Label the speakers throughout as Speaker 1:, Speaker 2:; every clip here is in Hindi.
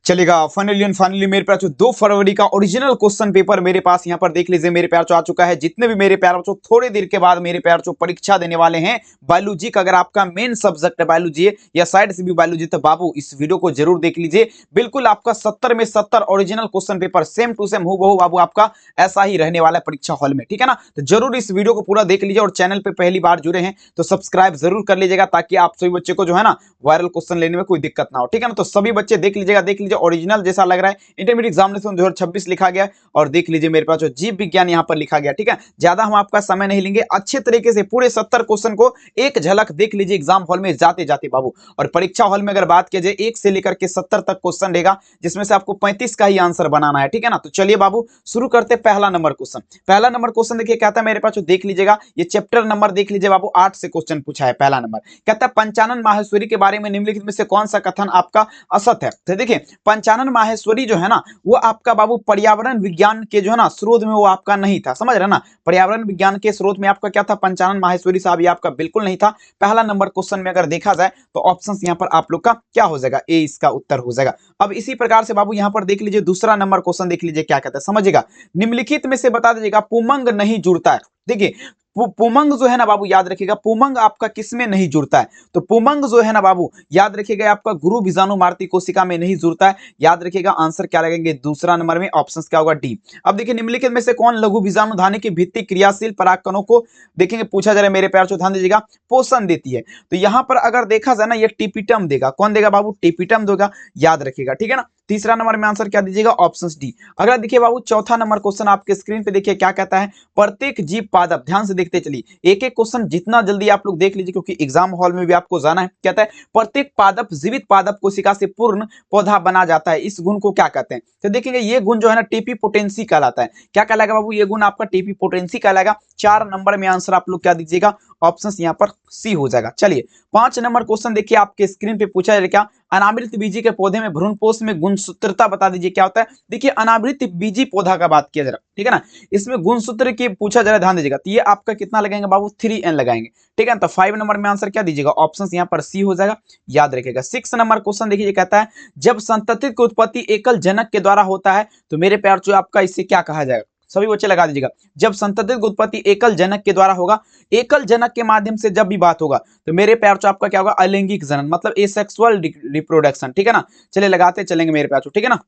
Speaker 1: चलेगा। फाइनली मेरे पास जो 2 फरवरी का ओरिजिनल क्वेश्चन पेपर मेरे पास यहाँ पर देख लीजिए मेरे प्यार आ चुका है। जितने भी मेरे प्यार थोड़ी देर के बाद मेरे प्यार परीक्षा देने वाले हैं बायोलॉजी का, अगर आपका मेन सब्जेक्ट है बायोलॉजी है या साइड से भी बायोलॉजी, तो बाबू इस वीडियो को जरूर देख लीजिए। बिल्कुल आपका 70 में 70 original question paper same to same हूबहू बाबू आपका ऐसा ही रहने वाला है परीक्षा हॉल में, ठीक है ना। तो जरूर इस वीडियो को पूरा देख लीजिए और चैनल पे पहली बार जुड़े हैं तो सब्सक्राइब जरूर कर लीजिएगा ताकि आप सभी बच्चे को जो है ना वायरल क्वेश्चन लेने में कोई दिक्कत ना हो, ठीक है ना। तो सभी बच्चे देख लीजिए ओरिजिनल जैसा लग रहा है। इंटरमीडिएट एग्जामिनेशन 2026 लिखा गया है और देख लीजिए मेरे पास जो जीव विज्ञान यहाँ पर लिखा गया, ठीक है। ज्यादा हम आपका समय नहीं लेंगे, अच्छे तरीके से पूरे 70 क्वेश्चन को एक झलक देख लीजिए एग्जाम हॉल में जाते जाते बाबू। और परीक्षा हॉल में अगर बात किया जाए 1 से लेकर के 70 तक क्वेश्चन रहेगा, जिसमें से आपको 35 का ही आंसर बनाना है, ठीक है ना। तो चलिए बाबू शुरू करते पहला नंबर क्वेश्चन। पहला नंबर क्वेश्चन देखिए कहता है मेरे पास जो देख लीजिएगा, ये चैप्टर नंबर देख लीजिए बाबू 8 से क्वेश्चन पूछा है। पहला नंबर कहता है पंचानन माहेश्वरी के बारे में निम्नलिखित में से कौन सा कथन आपका असत है। तो देखिए पंचानन माहेश्वरी जो है ना वो आपका बाबू पर्यावरण विज्ञान के जो है ना स्रोत में वो आपका नहीं था, समझ रहे ना। पर्यावरण विज्ञान के स्रोत में आपका क्या था, पंचानन माहेश्वरी साहब ये आपका बिल्कुल नहीं था। पहला नंबर क्वेश्चन में अगर देखा जाए तो ऑप्शंस यहां पर आप लोग का क्या हो जाएगा, ए इसका उत्तर हो जाएगा। अब इसी प्रकार से बाबू यहां पर देख लीजिए दूसरा नंबर क्वेश्चन देख लीजिए क्या कहता है, समझिएगा। निम्नलिखित में से बता दीजिएगा पुमंग नहीं जुड़ता है। देखिए पुमंग जो है ना बाबू याद रखिएगा, पुमंग आपका किसमें नहीं जुड़ता है, तो पुमंग जो है ना बाबू याद रखिएगा आपका गुरु बीजाणु मार्ती कोशिका में नहीं जुड़ता है। याद रखिएगा आंसर क्या लगेंगे दूसरा नंबर में, ऑप्शंस क्या होगा डी। अब देखिए निम्नलिखित में से कौन लघु बीजाणु धानी की भित्ति क्रियाशील परागकणों को देखेंगे पूछा जा रहा है मेरे प्यार, ध्यान दीजिएगा पोषण देती है। तो यहां पर अगर देखा जाए ना ये टिपिटम देगा, कौन देगा बाबू, टिपिटम देगा, याद रखिएगा, ठीक है ना। तीसरा नंबर में आंसर क्या दीजिएगा, ऑप्शन डी। अगला देखिए बाबू चौथा नंबर क्वेश्चन आपके स्क्रीन पे देखिए क्या कहता है, प्रत्येक जीव पादप, ध्यान से देखते चलिए एक एक क्वेश्चन जितना जल्दी आप लोग देख लीजिए क्योंकि एग्जाम हॉल में भी आपको जाना है। कहता है प्रत्येक पादप जीवित पादप कोशिका से पूर्ण पौधा बना जाता है, इस गुण को क्या कहते हैं। तो देखेंगे ये गुण जो है ना टीपी पोटेंसी कहलाता है। क्या कहलाएगा बाबू, ये गुण आपका टीपी पोटेंसी कहलाएगा। 4 नंबर में आंसर आप लोग क्या दीजिएगा, ऑप्शन यहाँ पर सी हो जाएगा। चलिए 5 नंबर क्वेश्चन देखिए आपके स्क्रीन पे पूछा जाएगा, क्या अनावृत बीजी के पौधे में भ्रूणपोष में गुणसूत्रता बता दीजिए क्या होता है। देखिए अनावृत बीजी पौधा का बात किया जा रहा है, ठीक है ना, इसमें गुणसूत्र की पूछा जा रहा है, ध्यान दीजिएगा। तो ये आपका कितना लगाएंगे बाबू, 3n लगाएंगे, ठीक है। तो 5 नंबर में आंसर क्या दीजिएगा, ऑप्शन यहाँ पर सी हो जाएगा, याद रखिएगा। 6 नंबर क्वेश्चन देखिए कहता है जब संतति की उत्पत्ति एकल जनक के द्वारा होता है तो मेरे प्यार जो आपका इससे क्या कहा जाएगा, सभी बच्चे लगा दीजिएगा। जब संतति की उत्पत्ति एकल जनक के द्वारा होगा, एकल जनक के माध्यम से जब भी बात होगा तो मेरे प्यार तो आपका क्या होगा, अलैंगिक जनन, मतलब एसेक्सुअल रिप्रोडक्शन, ठीक है ना। चलिए लगाते चलेंगे मेरे प्यार, ठीक है ना।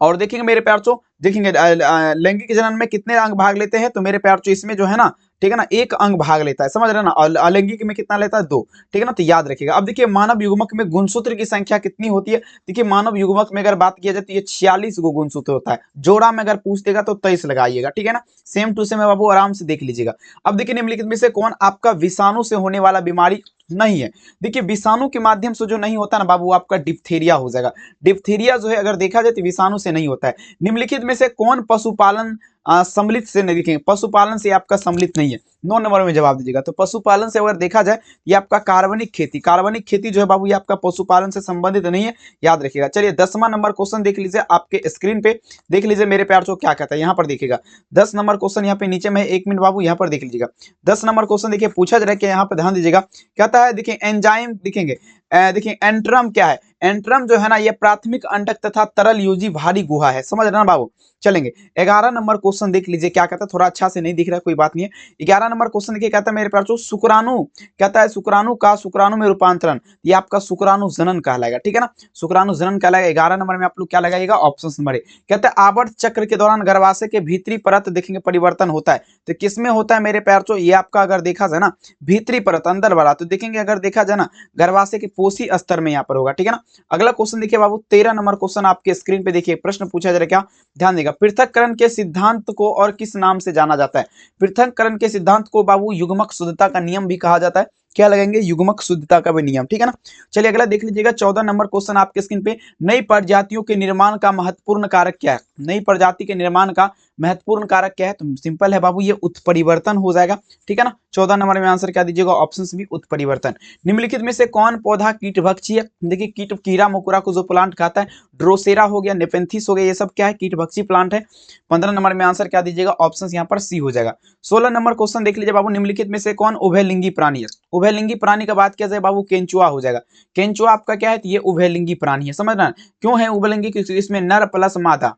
Speaker 1: और देखेंगे मेरे प्यार देखेंगे लैंगिक जनन में कितने अंग भाग लेते हैं, तो मेरे प्यार इसमें जो है ना, ठीक है ना, 1 अंग भाग लेता है, समझ रहे ना। अलैंगिक में कितना लेता है, 2, ठीक है ना। तो याद रखिएगा। अब देखिए मानव युग्मक में गुणसूत्र की संख्या कितनी होती है। देखिए मानव युग्मक में अगर बात किया जाए तो ये 46 गो गुणसूत्र होता है। जोड़ा में अगर पूछ देगा तो 23 लगाइएगा, ठीक है ना। सेम टू सेम है बाबू, आराम से देख लीजिएगा। अब देखिए निम्नलिखित में से कौन आपका विषाणु से होने वाला बीमारी नहीं है। देखिए विषाणु के माध्यम से जो नहीं होता ना बाबू, आपका डिप्थीरिया हो जाएगा। डिप्थीरिया जो है अगर देखा जाए तो विषाणु से नहीं होता है। निम्नलिखित में से कौन पशुपालन सम्मिलित से नहीं, देखेंगे पशुपालन से आपका सम्मिलित नहीं है। 9 नंबर में जवाब दीजिएगा। तो पशुपालन से अगर देखा जाए ये आपका कार्बनिक खेती, कार्बनिक खेती जो है बाबू ये आपका पशुपालन से संबंधित नहीं है, याद रखिएगा। चलिए 10वां नंबर क्वेश्चन देख लीजिए आपके स्क्रीन पे, देख लीजिए मेरे प्यार जो क्या कहता है, यहाँ पर देखिएगा 10 नंबर क्वेश्चन यहाँ पे नीचे में 1 मिनट बाबू यहाँ पर देख लीजिएगा। 10 नंबर क्वेश्चन देखिए पूछा जा रहा है कि यहाँ पर ध्यान दीजिएगा, कहता है देखिए एंजाइम दिखेंगे, देखिए एंट्रम क्या है, एंट्रम जो है ना ये प्राथमिक अंडक तथा तरल यूजी भारी गुहा है, समझ रहे ना बाबू। चलेंगे 11 नंबर क्वेश्चन देख लीजिए क्या कहता है, थोड़ा अच्छा से नहीं दिख रहा है कोई बात नहीं है। 11 नंबर क्वेश्चन देखिए कहता है मेरे पास शुक्राणु, कहता है शुक्राणु का शुक्राणु में रूपांतरण, ये आपका शुक्राणु जनन कहलाएगा, ठीक है ना, शुक्राणु जनन कहलाएगा। 11 नंबर में आप लोग क्या लगाइएगा, ऑप्शन नंबर ए। कहता है आवर्त चक्र के दौरान गर्भाशय के भीतरी परत देखेंगे परिवर्तन होता है, तो किसमें होता है मेरे प्यार चो, ये आपका अगर देखा जाए ना भीतरी परत अंदर वाला, तो देखेंगे अगर देखा जाए ना गर्भाशय के पोषी स्तर में यहाँ पर होगा, ठीक है ना। अगला क्वेश्चन देखिए बाबू 13 नंबर क्वेश्चन आपके स्क्रीन पे देखिए, प्रश्न पूछा जा रहा है क्या, ध्यान देगा। पृथक्करण के सिद्धांत को और किस नाम से जाना जाता है। पृथक्करण के सिद्धांत को बाबू युग्मक शुद्धता का नियम भी कहा जाता है, क्या लगाएंगे, युग्मक शुद्धता का भी नियम, ठीक है ना। चलिए अगला देख लीजिएगा 14 नंबर क्वेश्चन आपके स्क्रीन पे, नई प्रजातियों के निर्माण का महत्वपूर्ण कारक क्या है। नई प्रजाति के निर्माण का महत्वपूर्ण कारक क्या है, तो सिंपल है बाबू, ये उत्परिवर्तन हो जाएगा, ठीक है ना। 14 नंबर में आंसर क्या दीजिएगा, ऑप्शन बी उत्परिवर्तन। निम्नलिखित में से कौन पौधा कीटभक्षी है, देखिए कीट कीड़ा मकोड़ा को जो प्लांट खाता है, ड्रोसेरा हो गया, नेपेंथिस हो गया, ये सब क्या है, कीटभक्षी प्लांट है। 15 नंबर में आंसर क्या दीजिएगा, ऑप्शन यहाँ पर सी हो जाएगा। 16 नंबर क्वेश्चन देख लीजिए बाबू, निम्नलिखित में से कौन उभयलिंगी प्राणी है। उभयलिंगी प्राणी का बात किया जाए बाबू, केंचुआ हो जाएगा। केंचुआ आपका क्या है, ये उभयलिंगी प्राणी है, समझ रहे हैं। क्यों है उभयलिंगी, क्योंकि इसमें नर प्लस मादा,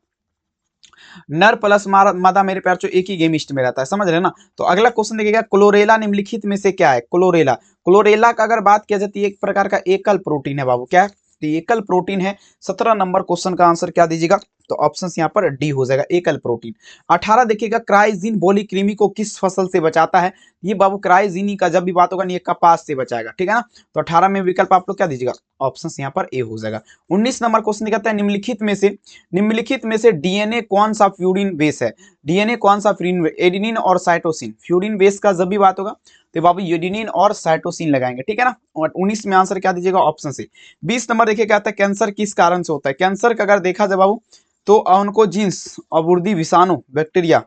Speaker 1: नर प्लस मादा मेरे प्यार चो एक ही गेमिस्ट में रहता है, समझ रहे हैं ना। तो अगला क्वेश्चन देखिएगा, क्लोरेला निम्नलिखित में से क्या है। क्लोरेला, क्लोरेला का अगर बात किया जाती है, एक प्रकार का एकल प्रोटीन है बाबू, क्या है, तो एकल प्रोटीन है। 17 नंबर क्वेश्चन का आंसर क्या दीजिएगा, तो ऑप्शन यहाँ पर डी हो जाएगा, एकल प्रोटीन। 18 देखिएगा, क्राइजीन बोलीकृमि को किस फसल से बचाता है। ये बाबू क्राइजीनी का जब भी बात होगा, ये कपास से बचाएगा, ठीक है ना। तो 18 में विकल्प आप लोग क्या दीजिएगा, ऑप्शन यहाँ पर ए हो जाएगा। 19 नंबर क्वेश्चन कहता है, निम्नलिखित में से डीएनए कौन सा फ्यूरिन बेस है। डीएनए कौन सा फ्यूरिन, एडेनिन और साइटोसिन। फ्यूरिन बेस का जब भी बात होगा तो बाबू एडेनिन और साइटोसिन लगाएंगे, ठीक है ना। और 19 में आंसर क्या दीजिएगा, ऑप्शन से। 20 नंबर देखिए, कहता है कैंसर किस कारण से होता है। कैंसर का अगर देखा जाए बाबू, तो ऑन्कोजीन्स, अबूर्दी विषाणु, बैक्टीरिया,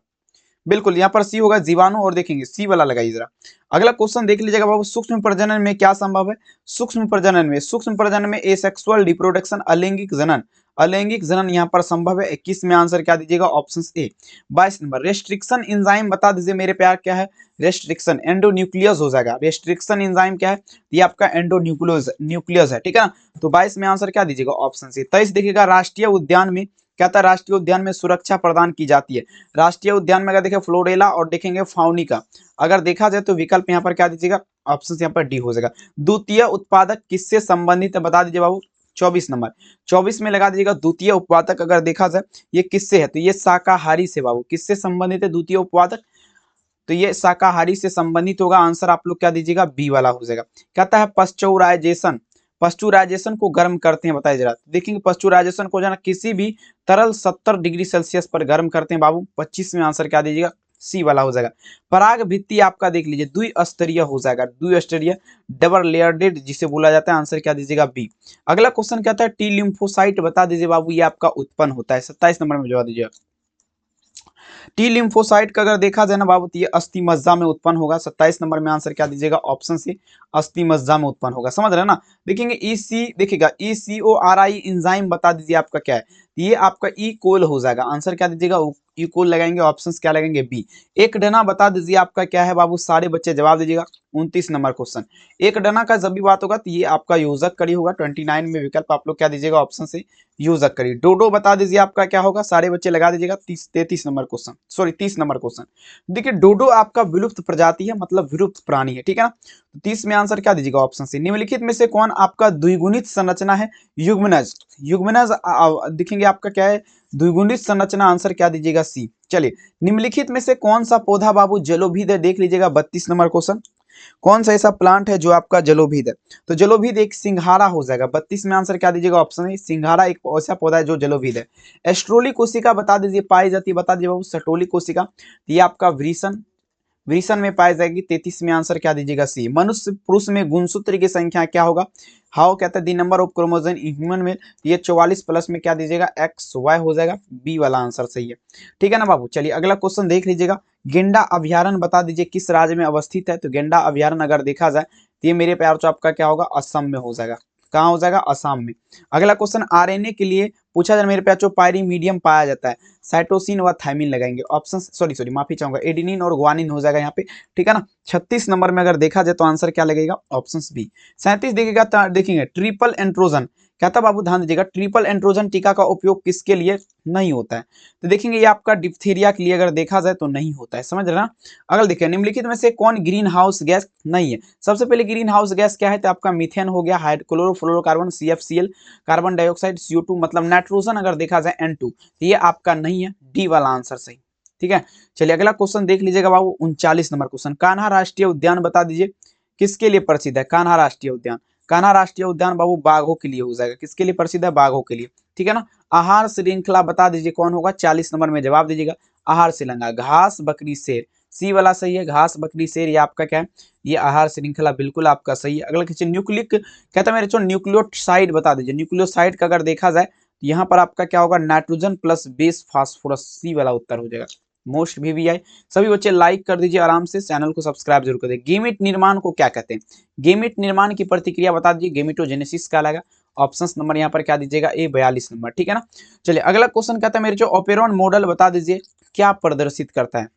Speaker 1: बिल्कुल यहाँ पर सी होगा, जीवाणु, और देखेंगे सी वाला लगाइए जरा। अगला क्वेश्चन देख लीजिएगा बाबू, सूक्ष्म प्रजनन में क्या संभव है। सूक्ष्म प्रजनन में एसेक्सुअल रिप्रोडक्शन, अलैंगिक जनन, अलैंगिक जनन यहाँ पर संभव है। 21 में आंसर क्या दीजिएगा, option A. 22 number, restriction enzyme बता दीजिए मेरे प्यार, क्या है रेस्ट्रिक्शन, एंडोन्यूक्लियस हो जाएगा। रेस्ट्रिक्शन एंजाइम क्या है, ये आपका न्यूक्लियस है, ठीक है ना। तो 22 में आंसर क्या दीजिएगा, ऑप्शन सी। 23 देखिएगा, राष्ट्रीय उद्यान में क्या था, राष्ट्रीय उद्यान में सुरक्षा प्रदान की जाती है। राष्ट्रीय उद्यान में अगर देखें फ्लोरेला और देखेंगे फाउनिका, अगर देखा जाए तो विकल्प यहाँ पर क्या दीजिएगा, ऑप्शन यहाँ पर डी हो जाएगा। द्वितीय उत्पादक किससे संबंधित है, बता दीजिए बाबू। 24 नंबर, 24 में लगा दीजिएगा, द्वितीय उत्पादक अगर देखा जाए ये किससे है, तो ये शाकाहारी से बाबू, किससे संबंधित है द्वितीय उत्पादक, तो ये शाकाहारी से संबंधित होगा। आंसर आप लोग क्या दीजिएगा, बी वाला हो जाएगा। कहता है पश्चुराइजेशन को गर्म करते हैं, बताइए जरा। देखेंगे पश्चुराइजेशन को जो है किसी भी तरल 70 डिग्री सेल्सियस पर गर्म करते हैं बाबू। 25 में आंसर क्या दीजिएगा, सी वाला हो जाएगा। पराग भित्ति आपका देख लीजिए, द्विस्तरीय हो जाएगा, द्विस्तरीय, डबल लेयर्डेड जिसे बोला जाता है। आंसर क्या दीजिएगा, बी। अगला क्वेश्चन कहता है टी लिम्फोसाइट बता दीजिए बाबू, ये आपका उत्पन्न होता है। 27 नंबर में जवाब दीजिएगा। टी लिम्फोसाइट का अगर देखा जाए ना बाबू, तो ये अस्थि मज्जा में उत्पन्न होगा। 27 नंबर में आंसर क्या दीजिएगा, ऑप्शन सी, अस्थि मज्जा में उत्पन्न होगा, समझ रहे हैं ना। देखेंगे देखिएगा ECORI एंजाइम बता दीजिए आपका क्या है, ये आपका ई कोल हो जाएगा। आंसर क्या दीजिएगा, ई कोल लगाएंगे, ऑप्शन क्या लगाएंगे, बी। एक डना बता दीजिए आपका क्या है बाबू, सारे बच्चे जवाब दीजिएगा। 29 नंबर क्वेश्चन, एक डना का जब भी बात होगा तो ये आपका योजक कड़ी होगा। 29 में विकल्प आप लोग क्या दीजिएगा, ऑप्शन से योजक कड़ी। डोडो बता दीजिए आपका क्या होगा, सारे बच्चे लगा दीजिएगा। 33 number question, sorry 30 number question. देखिए डोडो आपका विलुप्त प्रजाति है, मतलब विलुप्त प्राणी है, ठीक है ना। 30 में आंसर क्या दीजिएगा, ऑप्शन सी। निम्नलिखित में से कौन आपका द्विगुणित संरचना है, युग्मनज। युग्मनज देखेंगे आपका क्या है, द्विगुणित संरचना। आंसर क्या दीजिएगा, सी। चलिए, निम्नलिखित में से कौन सा पौधा बाबू जलोभिद है, देख लीजिएगा। 32 नंबर क्वेश्चन, कौन सा ऐसा प्लांट है जो आपका जलोभिद है, तो जलोभिद एक सिंघाड़ा हो जाएगा। 32 में आंसर क्या दीजिएगा, ऑप्शन ए, सिंघाड़ा एक ऐसा पौधा है जो जलोभिद है। एस्ट्रोली कोशिका बता दीजिए, पाई जाती है, बता दीजिए बाबू। सटोली कोशिका, ये आपका वृषण में पाई जाएगी। 33 में आंसर क्या दीजिएगा, सी। मनुष्य पुरुष में गुणसूत्र की संख्या क्या होगा, हाउ कहता है the number of chromosome in human में, ये 44 प्लस में क्या दीजिएगा, XY हो जाएगा। बी वाला आंसर सही है, ठीक है ना बाबू। चलिए अगला क्वेश्चन देख लीजिएगा, गेंडा अभ्यारण्य बता दीजिए किस राज्य में अवस्थित है। तो गेंडा अभ्यारण्य अगर देखा जाए तो ये मेरे प्यार तो आपका क्या होगा, असम में हो जाएगा। कहाँ हो जाएगा, असम में। अगला क्वेश्चन, RNA के लिए पूछा जाए मेरे प्यार, पायरीमीडियम पाया जाता है। साइटोसिन व थायमिन लगाएंगे, ऑप्शन सॉरी माफी चाहूंगा, एडेनिन और ग्वानिन हो जाएगा यहाँ पे, ठीक है ना। 36 नंबर में अगर देखा जाए तो आंसर क्या लगेगा, ऑप्शन बी। 37 देखिएगा, देखेंगे ट्रिपल एंट्रोजन, क्या था बाबू, ध्यान दीजिएगा। ट्रिपल एंट्रोजन टीका का उपयोग किसके लिए नहीं होता है, तो देखेंगे ये आपका डिप्थीरिया के लिए अगर देखा जाए तो नहीं होता है, समझ रहे ना। अगर देखिए निम्नलिखित में से कौन ग्रीन हाउस गैस नहीं है। सबसे पहले ग्रीन हाउस गैस क्या है, तो आपका मीथेन हो गया, chlorofluorocarbon CFCl, carbon dioxide CO2, मतलब नाइट्रोजन अगर देखा जाए N2, तो ये आपका नहीं है, डी वाला आंसर सही, ठीक है। चलिए अगला क्वेश्चन देख लीजिएगा बाबू, 39 नंबर क्वेश्चन, कान्हा राष्ट्रीय उद्यान बता दीजिए किसके लिए प्रसिद्ध है। कान्हा राष्ट्रीय उद्यान, कान्हा राष्ट्रीय उद्यान बाबू बाघों के लिए हो जाएगा। किसके लिए प्रसिद्ध है, बाघों के लिए, ठीक है ना। आहार श्रृंखला बता दीजिए कौन होगा, 40 नंबर में जवाब दीजिएगा। आहार श्रृंखला, घास बकरी शेर, सी वाला सही है, घास बकरी शेर, ये आपका क्या है, ये आहार श्रृंखला बिल्कुल आपका सही है। अगला क्वेश्चन, न्यूक्लिक कहता है मेरे चो न्यूक्लियोसाइड बता दीजिए। न्यूक्लियोसाइड का अगर देखा जाए तो यहाँ पर आपका क्या होगा, नाइट्रोजन प्लस बेस फास्फोरस, सी वाला उत्तर हो जाएगा। Most VVI. सभी बच्चे लाइक कर दीजिए, आराम से चैनल को सब्सक्राइब जरूर कर दीजिए। गेमिट निर्माण को क्या कहते हैं? गेमिट निर्माण की प्रतिक्रिया बता दीजिए, गेमिटोजेनेसिस कहलाएगा। ऑप्शन नंबर यहाँ पर क्या दीजिएगा? ए 42 नंबर, ठीक है ना। चलिए अगला क्वेश्चन कहता है मेरे जो ओपेरॉन मॉडल बता दीजिए क्या प्रदर्शित करता है।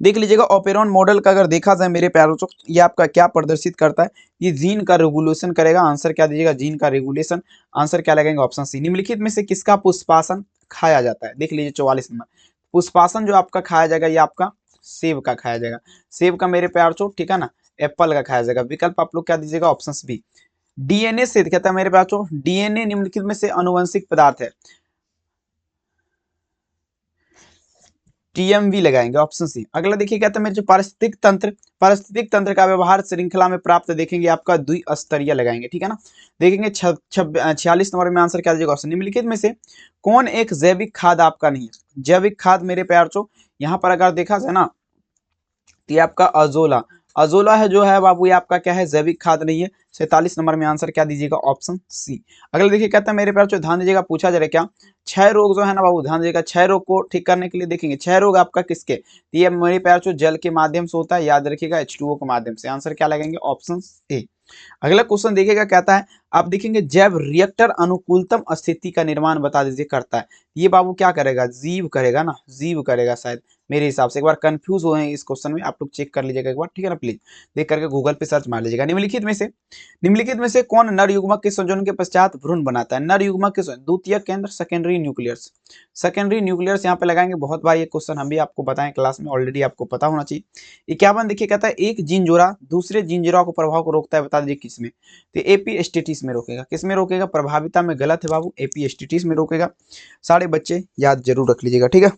Speaker 1: देख लीजिएगा ओपेरॉन मॉडल का अगर देखा जाए मेरे प्यारों को, ये आपका क्या प्रदर्शित करता है? ये जीन का रेगुलेशन करेगा। आंसर क्या दीजिएगा? जीन का रेगुलेशन। आंसर क्या लगेगा? Option C. निम्नलिखित में से किसका पुष्पासन खाया जाता है? देख लीजिए 44 नंबर। पुष्पासन जो आपका खाया जाएगा ये आपका सेब का खाया जाएगा। सेब का मेरे प्यार चो, ठीक है ना। एप्पल का खाया जाएगा। विकल्प आप लोग क्या दीजिएगा? Option B. डीएनए से कहता है मेरे प्यार चो, डीएनए निम्नलिखित में से अनुवंशिक पदार्थ है। टीएमवी लगाएंगे, ऑप्शन सी। अगला देखिए कहता है मेरे जो पारिस्थितिक तंत्र का व्यवहार श्रृंखला में प्राप्त देखेंगे आपका द्विस्तरीय लगाएंगे, ठीक है ना। देखेंगे 46 नंबर में आंसर क्या दीजिएगा? ऑप्शन निम्नलिखित में से कौन एक जैविक खाद आपका नहीं है? जैविक खाद मेरे प्यार चो, यहाँ पर अगर देखा जाए ना तो ये आपका अजोला, अजोला है जो है बाबू, ये आपका क्या है? जैविक खाद नहीं है। 47 नंबर में आंसर क्या दीजिएगा? Option C. अगले देखिए कहता है मेरे प्यार चो, ध्यान दीजिएगा, पूछा जा रहा है क्या? क्षय रोग जो है ना बाबू, ध्यान दीजिएगा, क्षय रोग को ठीक करने के लिए देखेंगे क्षय रोग आपका किसके? तो ये मेरे प्यार चो जल के माध्यम से होता है, याद रखिएगा, H2O के माध्यम से। आंसर क्या लगेंगे? Option A. अगला क्वेश्चन देखिएगा कहता है आप देखेंगे जैव रिएक्टर अनुकूलतम स्थिति का निर्माण बता दीजिए करता है। ये बाबू क्या करेगा? जीव करेगा ना, जीव करेगा शायद मेरे हिसाब से। एक बार कंफ्यूज हुए हैं इस क्वेश्चन में, आप लोग चेक कर लीजिएगा एक बार, ठीक है ना। प्लीज देख करके गूगल पे सर्च मार लीजिएगा। निम्नलिखित में से कौन नर युग्मक के संयोजन के पश्चात भ्रूण बनाता है? नर युग्मक के द्वितीय केंद्र, सेकेंडरी न्यूक्लियस। सेकेंडरी न्यूक्लियस यहाँ पे लगाएंगे। बहुत बार ये क्वेश्चन हम भी आपको बताएं क्लास में, ऑलरेडी आपको पता होना चाहिए। 51 देखिए कहता है एक जीन जोड़ा दूसरे जीन जोड़ा को प्रभाव को रोकता है, बता दीजिए किसमें? तो एपीएसटीटीस में रोकेगा। किसमें रोकेगा? प्रभाविता में गलत है बाबू, एपीएसटीटीस में रोकेगा। सारे बच्चे याद जरूर रख लीजिएगा, ठीक है।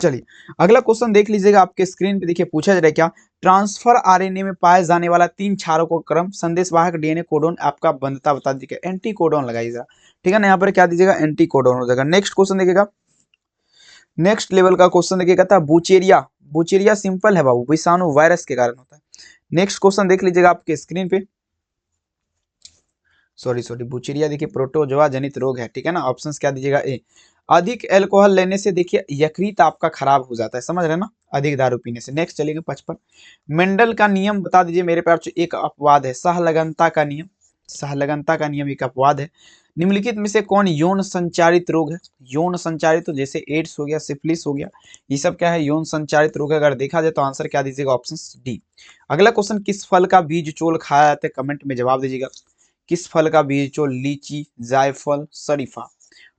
Speaker 1: चलिए अगला क्वेश्चन देख लीजिएगा आपके स्क्रीन पे। देखिए पूछा जा रहा है क्या? ट्रांसफर आरएनए में पाए जाने वाला 3 क्षारों को क्रम संदेशवाहक डीएनए कोडोन आपका बंधता बता दीजिएगा। एंटी कोडोन लगाइएगा, ठीक है ना। यहाँ पर क्या दीजिएगा? एंटी कोडोन हो जाएगा। नेक्स्ट क्वेश्चन देखिएगा, नेक्स्ट लेवल का क्वेश्चन देखिएगा था बुचेरिया। बुचेरिया सिंपल है बाबू, विषाणु वायरस के कारण होता है। नेक्स्ट क्वेश्चन देख लीजिएगा आपके स्क्रीन पे। सॉरी बुचेरिया देखिए प्रोटोजोआ जनित रोग है, ठीक है ना। ऑप्शंस क्या दीजिएगा? ए। अधिक अल्कोहल लेने से देखिए यकृत आपका खराब हो जाता है, समझ रहे ना, अधिक दारू पीने से। नेक्स्ट चलिएगा 55। मेंडल का नियम बता दीजिए मेरे प्यार। एक अपवाद है सहलगनता का नियम, सहलगनता का नियम एक अपवाद है। निम्नलिखित में से कौन यौन संचारित रोग है? यौन संचारित तो जैसे एड्स हो गया, सिफिलिस हो गया, ये सब क्या है? यौन संचारित रोग है। अगर देखा जाए तो आंसर क्या दीजिएगा? Option D. अगला क्वेश्चन किस फल का बीज चोल खाया जाता है? कमेंट में जवाब दीजिएगा। किस फल का बीज चोल? लीची, जायफल, शरीफा।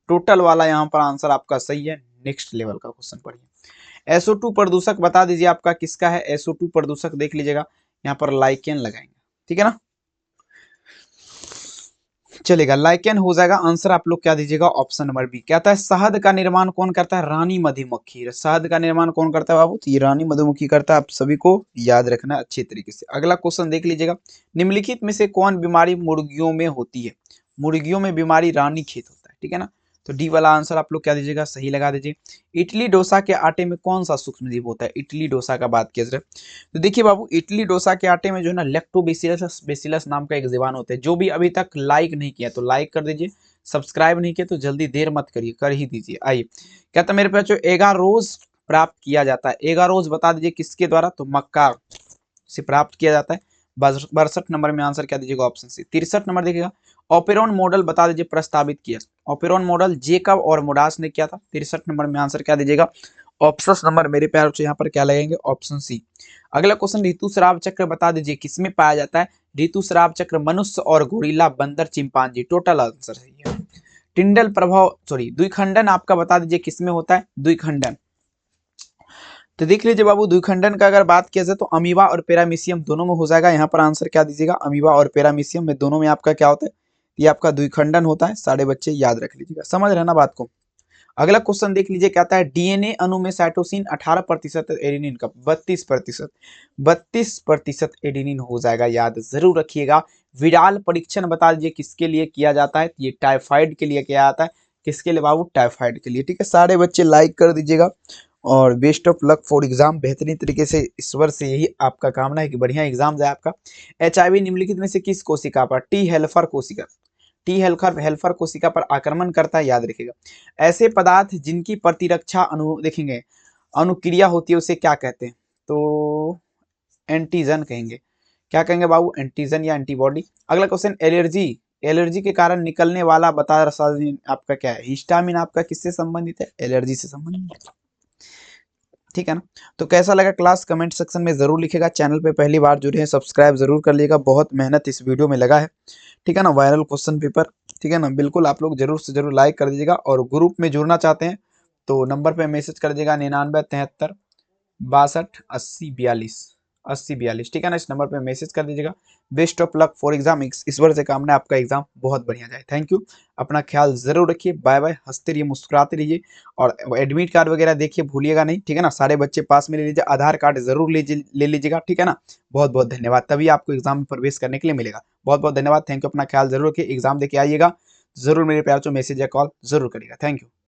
Speaker 1: टोटल वाला यहाँ पर आंसर आपका सही है। नेक्स्ट लेवल का क्वेश्चन पढ़िए। SO2 प्रदूषक बता दीजिए आपका किसका है? SO2 प्रदूषक देख लीजिएगा, यहाँ पर लाइकेन लगाएंगे, ठीक है ना। चलेगा, लाइकेन हो जाएगा। आंसर आप लोग क्या दीजिएगा? Option number B. कहता है शहद का निर्माण कौन करता है? रानी मधुमक्खी। शहद का निर्माण कौन करता है बाबू? तो ये रानी मधुमक्खी करता है। आप सभी को याद रखना अच्छे तरीके से। अगला क्वेश्चन देख लीजिएगा, निम्नलिखित में से कौन बीमारी मुर्गियों में होती है? मुर्गियों में बीमारी रानीखेत होता है, ठीक है ना। तो डी वाला आंसर आप लोग क्या दीजिएगा? सही लगा दीजिए। इडली डोसा के आटे में कौन सा सूक्ष्मजीव होता है? इडली डोसा का बात किया जाए तो देखिए बाबू, इडली डोसा के आटे में जो है ना लैक्टोबैसिलस बेसिलस नाम का एक जीवाणु होता है। जो भी अभी तक लाइक नहीं किया तो लाइक कर दीजिए, सब्सक्राइब नहीं किया तो जल्दी देर मत करिए, कर ही दीजिए। आइए, कहता मेरे पास जो एगारोज प्राप्त किया जाता है, एगारोज बता दीजिए किसके द्वारा? तो मक्का से प्राप्त किया जाता है। 62 नंबर में आंसर क्या दीजिएगा? Option C. 63 नंबर देखिएगा, ऑपेरॉन मॉडल बता दीजिए प्रस्तावित किया। ऑपेरॉन मॉडल जेकब और मोडास ने किया था। 63 नंबर में आंसर क्या दीजिएगा? ऑप्शन नंबर मेरे प्यार से यहाँ पर क्या लगेंगे? Option C. अगला क्वेश्चन, ऋतुस्राव चक्र बता दीजिए किसमें पाया जाता है? ऋतुस्राव चक्र मनुष्य और गोरिल्ला, बंदर, चिंपांजी। टोटल आंसर सही है। टिंडल प्रभाव द्विखंडन आपका बता दीजिए किसमें होता है? द्विखंडन तो देख लीजिए बाबू, द्विखंडन का अगर बात किया जाए तो अमीबा और पैरामीशियम दोनों में हो जाएगा। यहाँ पर आंसर क्या दीजिएगा? अमीबा और पैरामीशियम में दोनों में आपका क्या होता है? ये आपका द्विखंडन होता है। सारे बच्चे याद रख लीजिएगा, समझ रहे ना बात को। अगला क्वेश्चन देख लीजिए, कहता है डीएनए अणु में साइटोसिन 18%, एडेनिन का 32%, 32% एडेनिन हो जाएगा। याद जरूर रखिएगा। विराल परीक्षण बता दीजिए किसके लिए किया जाता है? ये टाइफाइड के लिए किया जाता है। किसके लिए बाबू? टाइफाइड के लिए, ठीक है। सारे बच्चे लाइक कर दीजिएगा और best of luck for exam. बेहतरीन तरीके से ईश्वर से यही आपका कामना है कि बढ़िया एग्जाम जाए आपका। HIV निम्नलिखित में से किस कोशिका पर? टी हेल्पर कोशिका। टी हेल्पर हेल्पर कोशिका पर आक्रमण करता है, याद रखिएगा। ऐसे पदार्थ जिनकी प्रतिरक्षा देखेंगे अनुक्रिया होती है उसे क्या कहते हैं? तो एंटीजन कहेंगे। क्या कहेंगे बाबू? एंटीजन या एंटीबॉडी। अगला क्वेश्चन, एलर्जी। एलर्जी के कारण निकलने वाला बता रसायन आपका क्या है? हिस्टामिन आपका किससे संबंधित है? एलर्जी से संबंधित, ठीक है ना। तो कैसा लगा क्लास कमेंट सेक्शन में जरूर लिखेगा। चैनल पे पहली बार जुड़े हैं सब्सक्राइब जरूर कर लीजिएगा, बहुत मेहनत इस वीडियो में लगा है, ठीक है ना। वायरल क्वेश्चन पेपर, ठीक है ना। बिल्कुल आप लोग जरूर से जरूर लाइक कर दीजिएगा, और ग्रुप में जुड़ना चाहते हैं तो नंबर पे मैसेज कर दीजिएगा 99 73 62 80 42, ठीक है ना। इस नंबर पे मैसेज कर दीजिएगा। Best of luck for exam, ईश्वर से कामना आपका एग्जाम बहुत बढ़िया जाए। थैंक यू, अपना ख्याल जरूर रखिए। बाय बाय, हंसते रहिए, मुस्कुराते रहिए, और एडमिट कार्ड वगैरह देखिए भूलिएगा नहीं, ठीक है ना। सारे बच्चे पास में ले लीजिए, आधार कार्ड जरूर ले लीजिएगा, ठीक है ना। बहुत बहुत धन्यवाद, तभी आपको एग्जाम में प्रवेश करने के लिए मिलेगा। बहुत बहुत धन्यवाद, थैंक यू, अपना ख्याल जरूर रखिए। एग्जाम देके आइएगा, जरूर मेरे प्यार से मैसेज या कॉल जरूर करिएगा। Thank you.